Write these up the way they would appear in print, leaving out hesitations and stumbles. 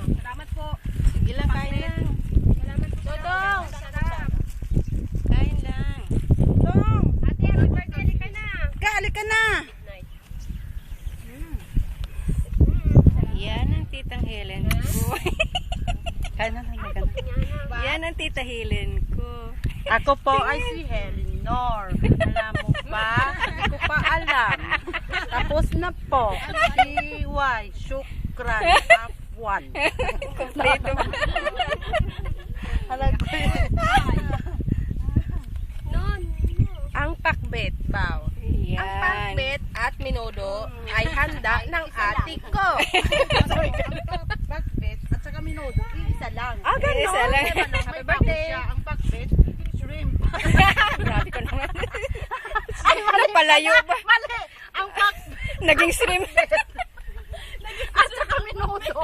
Salamat po. Sige lang, kain lang. Salamat po. Dodong! Kain lang. Dodong! Ate, happy birthday ka na. Kaali ka na. Yan ang titang Helen ko. Kain na lang. Yan ang tita Helen ko. Ako po ay si Helenor. Alam mo ba? Hindi ko pa alam. Tapos na po. CY, Shukran, Afwan. Kompleto. Alam ko yun. Ang pakbet, Bao. Yan. Ang pakbet at minudo ay handa ng ate ko. Pakbet at saka minudo. Isa lang. Ah, gano'n? Isa lang. Happy birthday. Ang pakbet, shrimp. Grabe ko naman. Ay, napalayo ba? Mali! Ang pakbet Naging shrimp. at saka minudo.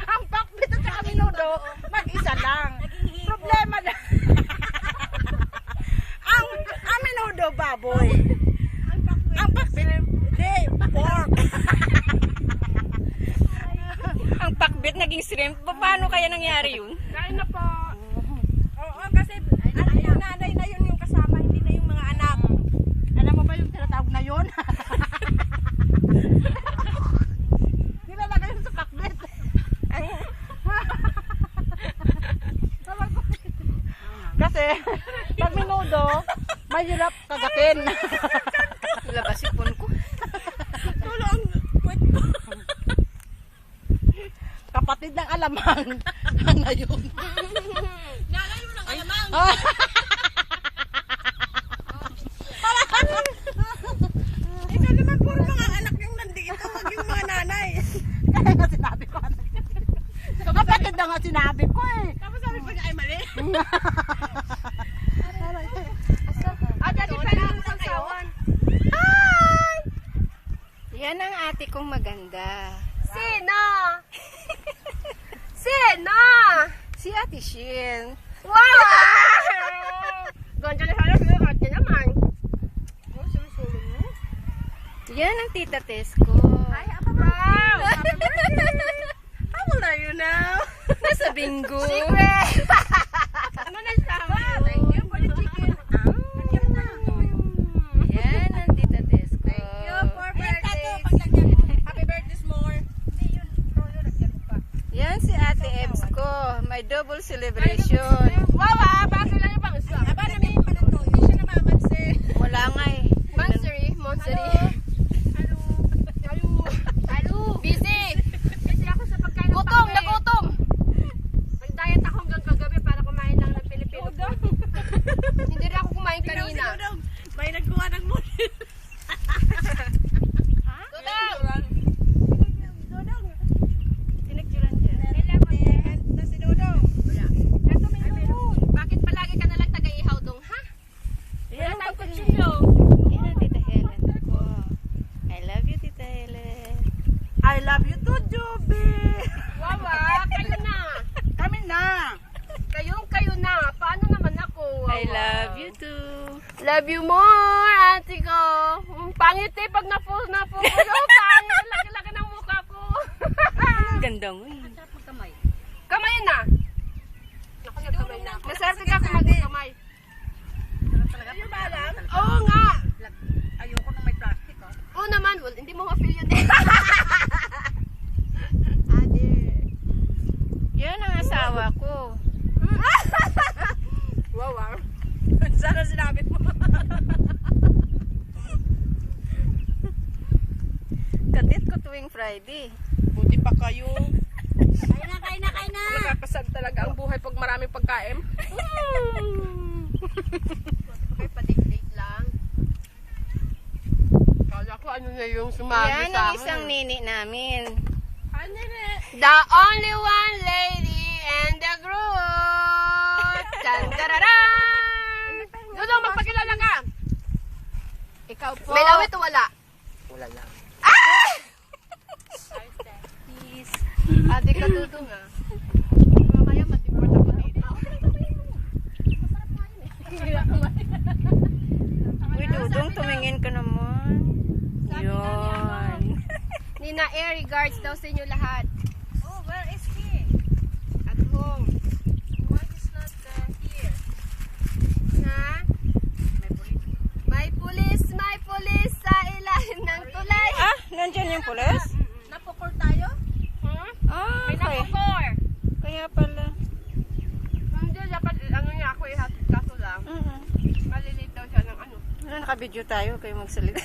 Ang pakbet at saka minudo, mag-isa lang. Problema na. ang minudo, baboy. Ang pakbet, hindi, pork. Ang pakbit naging shrimp. Paano kaya nangyari yun? Kain na po. Oo, kasi yung nanay na yun yung kasama, hindi na yung mga anak. Alam mo ba yung tinatawag na yun? Nilalagay yun sa pakbet. Kasi, pag minudo, mahirap kagatin. Labas ipon ko. Tulong. Kapatid ng alamang. Ano yun? Nanay mo ng alamang. Ikaw naman puro mga anak yung nandito, wag yung mga nanay. Kaya nga sinabi ko. Kapatid na nga sinabi ko eh. Tapos sabi ko niya ay mali. Ah, dati pa lang sa sawan. Yan ang ate kong maganda. Sino? Sino? Si Ate Shin. Wow! Ganda na sana sila ate naman. Oh, sulusulong mo. Yan ang tita Tess ko. Ay, wow! Happy birthday! How old are you now? Nasa bingo. Secret! Ano na sama? Thank you for the chicken. Yan ang tita Tess ko. Thank you for birthday. Happy birthday, more. Yan si Ate Ebs ko. May double celebration. Wow, bakit lang yung pang-isa? Aba, namin pa na to. Hindi siya namamansin. Wala nga eh. Monstery. Halo. Busy. Busy ako sa pagkain. Gutom. Nag-diet ako hanggang kagabi para kumain lang ng Pilipino food. Hindi rin ako kumain kanina. May nagkuha ng munin. Dodong! Tinagjuran dyan. Si Dodong. Bakit palagi ka nalang taga-ihaw dong, ha? Yan ang kutsilo. Yan ang tita Helen ko. I love you, tita Helen. I love you too, Joby. Wawa, kayo na. Kami na. Kayo na. Paano naman ako? Wawa. I love you too. Love you more, ate ko. Pangit eh, pag napulo. Pangit, laki-laki ng mukha ko. Ganda mo eh. Kamay na. Naku, nagkamay na. Masarte ka kung magkamay. Ayaw ba alam? Oo nga. Ayoko nang may plastic, oh. Oo naman. Well, hindi mo ma-feel yun eh. Yan ang asawa ko. Wawa. Sana sinabi mo. Katit ko tuwing Friday. Buti pa kayo. Kain na. Nakakasad talaga ang buhay pag maraming pagkain. Okay, pa-date lang. Kala ko ano na yung sumagi Yan sa ang akin. isang nini namin. The only one lady in the group. Tan-tararan! Dudong, magpakilala ka. Ikaw po. May lawit o wala? Wala lang. Please. Ate ka Dudong ah. Mamaya matiport ako dito. Uy, Dudong, tumingin ka naman. Yun. Nina Air, regards daw sa inyo lahat. Oh, where is yung pulis? Napukor tayo? Hmm? Ah, May okay. napukor. Kaya pala. Hindi, dapat ano niya ako ihatid kaso lang. Maliliit daw siya ng ano. Nakabidyo tayo, kayo magsalita.